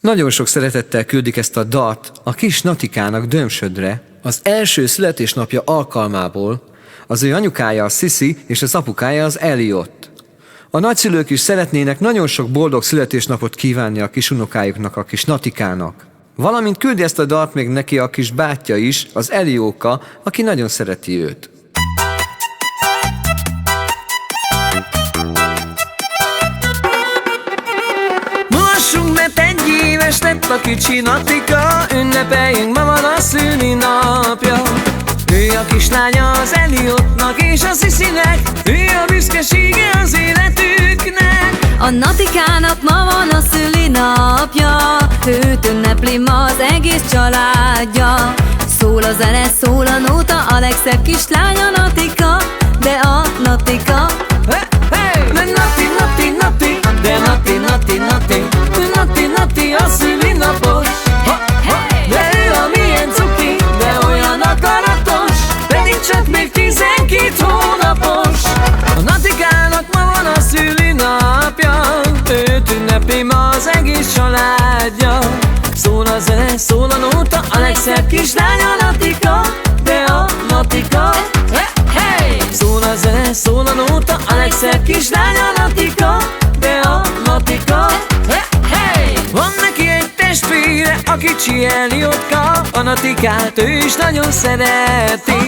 Nagyon sok szeretettel küldik ezt a dalt a kis Natikának Dömsödre, az első születésnapja alkalmából. Az ő anyukája a Sisi és az apukája az Elliot. A nagyszülők is szeretnének nagyon sok boldog születésnapot kívánni a kis unokájuknak, a kis Natikának. Valamint küldi ezt a dalt még neki a kis bátyja is, az Elióka, aki nagyon szereti őt. Mulassunk, mert egy éves lett a kicsi Natika, ünnepeljünk, ma van a szülinapja. Ő a kislánya az Eliotnak és a Sisinek, ő a büszkesége az életüknek. A Natikának ma van a szülinapja, őt ünnepli ma az egész családja. Szól a zene, szól a nóta, a legszebb kislánya Natika, de a Natika. De Nati, Nati, Nati, de Nati, Nati, Nati, Nati, Nati a szülinapos. De ő a milyen cuki, de olyan akaratos, pedig csak még 12 hónapos. A Natikának ma van a szülinapja, őt ünnepli ma az egész családja. Szól a zene, szól a nóta, a legszebb kislánya Natika, de a Natika. Szól a zene, szól a nóta, a legszebb kislánya Natika, de a Natika. Van neki egy testvére, a kicsi Eliotka, a Natikát ő is nagyon szereti.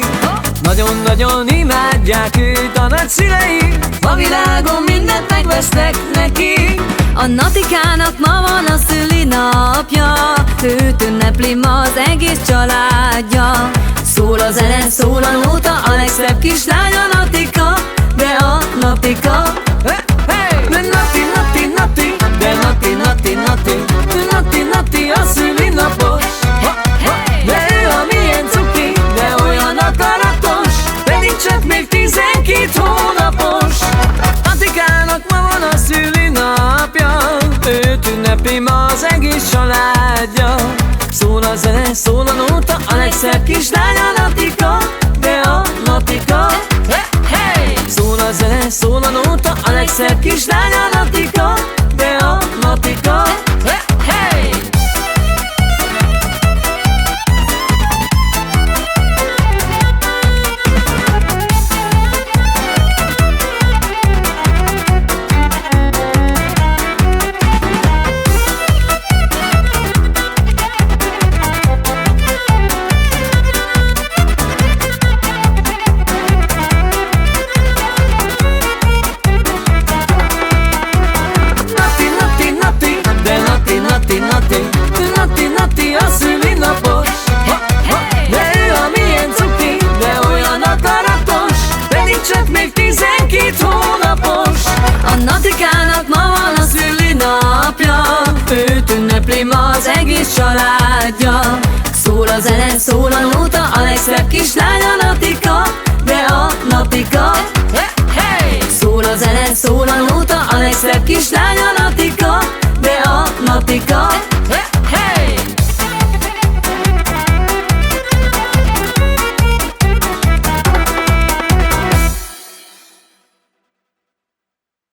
Nagyon-nagyon imádják őt a nagyszülei, a világon mindent megvesznek neki. A Natikának ma van a szülinapja, őt ünnepli ma az egész családja. Szól a zene, szól a nóta, a legszebb kislánya Natika, de a Natika. De Nati, Nati, Nati, de Nati, Nati, Nati, Nati, Nati a szülinapos. De ő a milyen cuki, de olyan akaratos, pedig csak még 12 hónapos. Natikának ma van a szülinapja, őt ünnepli ma az egész családja. Szól a zene, szól a nóta, a legszebb kislánya Natika, de a Natika. Szól a zene, szól a nóta, a legszebb kislánya Natika, de a Natika. Nati, Nati a szülinapos. De ő a milyen cuki, de olyan akaratos, pedig csak még 12 hónapos. A Natikának ma van a szülinapja, őt ünnepli ma az egész családja. Szól a zene, szól a nóta, a legszebb kislánya Natika, de a Natika.